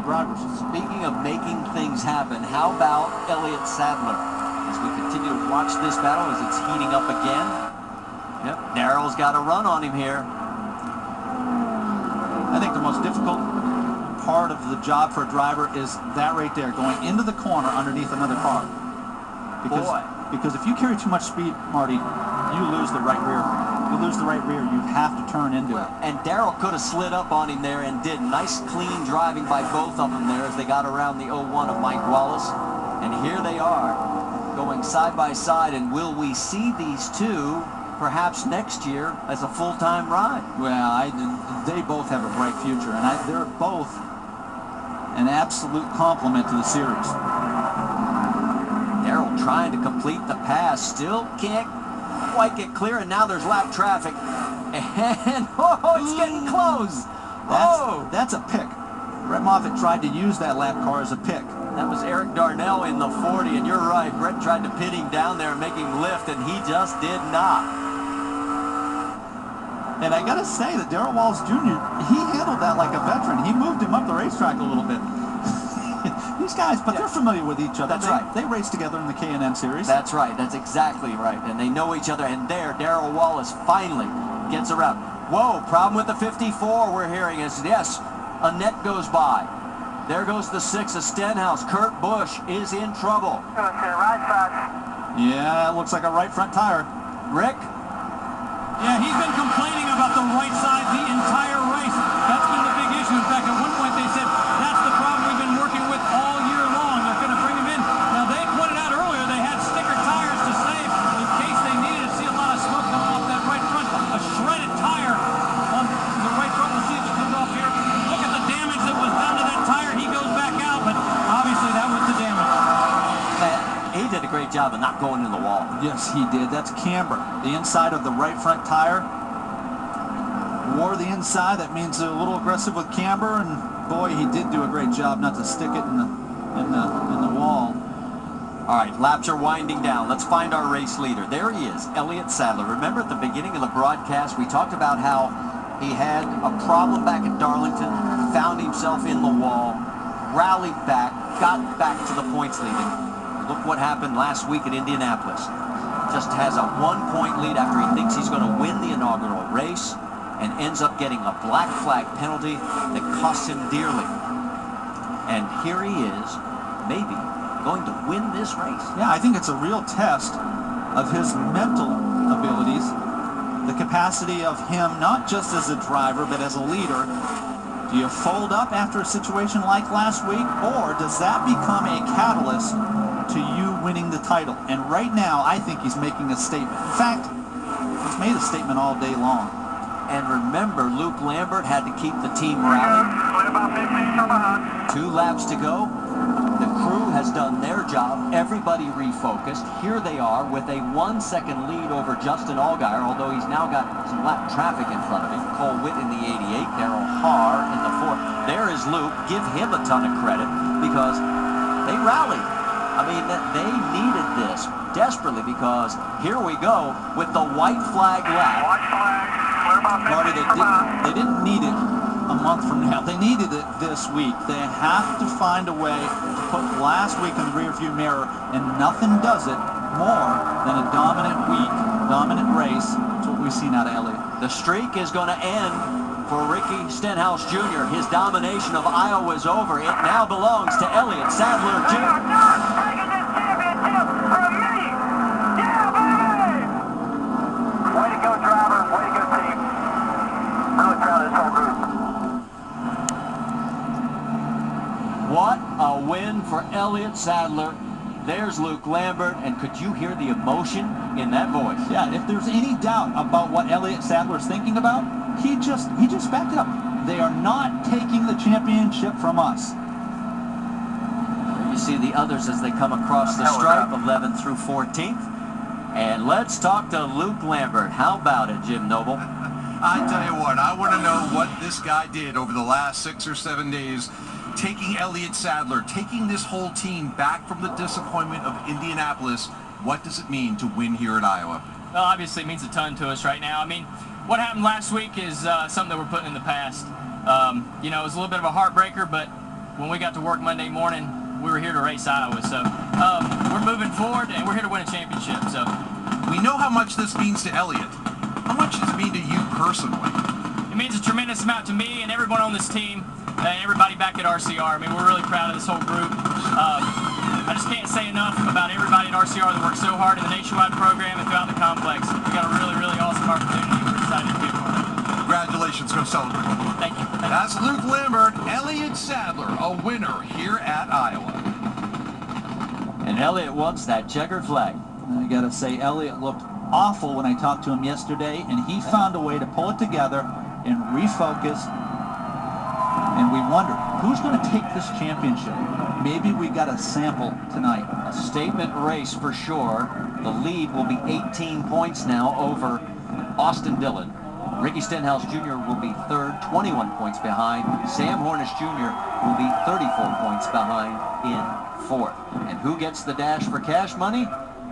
drivers. Speaking of making things happen, how about Elliott Sadler? As we continue to watch this battle as it's heating up again. Yep, Darrell's got a run on him here. I think the most difficult part of the job for a driver is that right there, going into the corner underneath another car. Because if you carry too much speed, Marty, you lose the right rear. You lose the right rear, you have to turn into it. And Darrell could have slid up on him there and did. Nice clean driving by both of them there as they got around the 01 of Mike Wallace. And here they are going side by side. And will we see these two perhaps next year as a full-time ride? Well, they both have a bright future, and they're both an absolute compliment to the series. Darrell trying to complete the pass, still can't quite get clear, and now there's lap traffic. And it's getting close. That's a pick. Brett Moffitt tried to use that lap car as a pick. That was Eric Darnell in the 40, and you're right. Brett tried to pin him down there and make him lift, and he just did not. And I got to say that Darrell Wallace Jr., he handled that like a veteran. He moved him up the racetrack a little bit. These guys, but they're familiar with each other. That's right. They race together in the K&N series. That's right. That's exactly right. And they know each other. And there, Darrell Wallace finally gets around. Whoa, problem with the 54 we're hearing is, yes, a net goes by. There goes the 6 of Stenhouse. Kurt Busch is in trouble. Yeah, it looks like a right front tire. Rick? Yeah, he's been complaining about the right side the entire race. That's been the big issue. In fact, at one point they said, that's the problem we've been working with all year long. They're going to bring him in. Now, they pointed out earlier they had sticker tires to save in case they needed to see a lot of smoke coming off that right front. A shredded tire on the right front. We'll see if it comes off here. Look at the damage that was done to that tire. He goes back out, but obviously that was the damage. He did a great job of not going in the wall. Yes, he did. That's camber. The inside of the right front tire wore the inside. That means a little aggressive with camber, and boy, he did do a great job not to stick it in the wall. All right, laps are winding down. Let's find our race leader. There he is, Elliott Sadler. Remember at the beginning of the broadcast, we talked about how he had a problem back at Darlington, found himself in the wall, rallied back, got back to the points leading. Look what happened last week at Indianapolis. Just has a 1-point lead after he thinks he's going to win the inaugural race and ends up getting a black flag penalty that costs him dearly. And here he is, maybe, going to win this race. Yeah, I think it's a real test of his mental abilities, the capacity of him not just as a driver but as a leader. Do you fold up after a situation like last week, or does that become a catalyst to you winning the title? And right now, I think he's making a statement. In fact, he's made a statement all day long. And remember, Luke Lambert had to keep the team rallied. 2 laps to go. The crew has done their job. Everybody refocused. Here they are with a 1-second lead over Justin Allgaier, although he's now got some lap traffic in front of him. Cole Witt in the 88, Darrell Haar in the 4. There is Luke. Give him a ton of credit because they rallied. I mean, they needed this desperately because here we go with the white flag lap. Marty, they didn't need it a month from now. They needed it this week. They have to find a way to put last week in the rearview mirror, and nothing does it more than a dominant week, dominant race. That's what we've seen out of Elliott. The streak is going to end for Ricky Stenhouse Jr. His domination of Iowa is over. It now belongs to Elliott Sadler Jr. What a win for Elliott Sadler. There's Luke Lambert, and could you hear the emotion in that voice? Yeah, if there's any doubt about what Elliott Sadler is thinking about, he just backed it up. They are not taking the championship from us. You see the others as they come across the stripe, 11th through 14th. And let's talk to Luke Lambert. How about it, Jim Noble? I tell you what, I want to know what this guy did over the last 6 or 7 days, taking Elliott Sadler, taking this whole team back from the disappointment of Indianapolis. What does it mean to win here at Iowa? Well, obviously it means a ton to us right now. I mean, what happened last week is something that we're putting in the past. You know, it was a little bit of a heartbreaker, but when we got to work Monday morning, we were here to race Iowa. So we're moving forward, and we're here to win a championship. So We know how much this means to Elliott. How much does it mean to you personally? it means a tremendous amount to me and everyone on this team and everybody back at RCR. I mean, we're really proud of this whole group. I just can't say enough about everybody at RCR that worked so hard in the nationwide program and throughout the complex. We got a really, really awesome opportunity. We're excited to be a part of it. Congratulations. Go Celebrate. Thank you. That's Luke Lambert, Elliott Sadler, a winner here at Iowa. And Elliott wants that checkered flag. I got to say, Elliott looked awful when I talked to him yesterday, and he found a way to pull it together and refocus. And we wonder, who's going to take this championship? Maybe we got a sample tonight. A statement race for sure. The lead will be 18 points now over Austin Dillon. Ricky Stenhouse Jr. will be third, 21 points behind. Sam Hornish Jr. will be 34 points behind in fourth. And who gets the dash for cash money?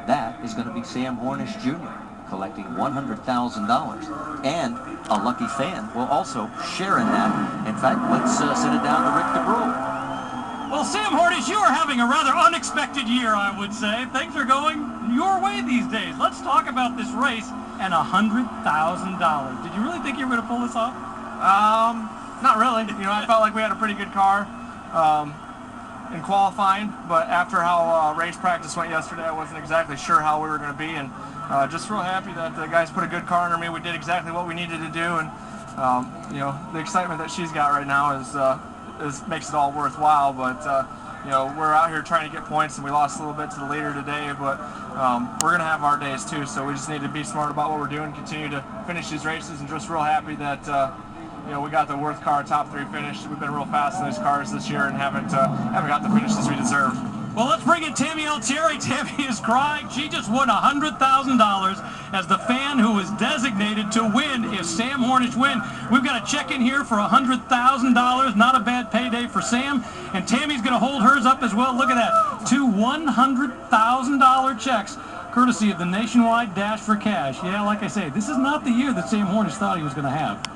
That is going to be Sam Hornish Jr. collecting $100,000. And a lucky fan will also share in that. In fact, let's send it down to Rick DeBrule. Well, Sam Hornish, you are having a rather unexpected year, I would say. Things are going your way these days. Let's talk about this race and $100,000. Did you really think you were going to pull this off? Not really. You know, I felt like we had a pretty good car in qualifying, but after how race practice went yesterday, I wasn't exactly sure how we were going to be, and just real happy that the guys put a good car under me. We did exactly what we needed to do, and you know, the excitement that she's got right now makes it all worthwhile. But you know, we're out here trying to get points, and we lost a little bit to the leader today, but we're going to have our days too, so we just need to be smart about what we're doing, continue to finish these races, and just real happy that you know, we got the Worth car top 3 finish. We've been real fast in these cars this year and haven't got the finishes we deserve. Well, let's bring in Tammy Altieri. Tammy is crying. She just won $100,000 as the fan who was designated to win if Sam Hornish win. We've got a check in here for $100,000. Not a bad payday for Sam. And Tammy's going to hold hers up as well. Look at that. 2 $100,000 checks, courtesy of the Nationwide Dash for Cash. Yeah, like I say, this is not the year that Sam Hornish thought he was going to have.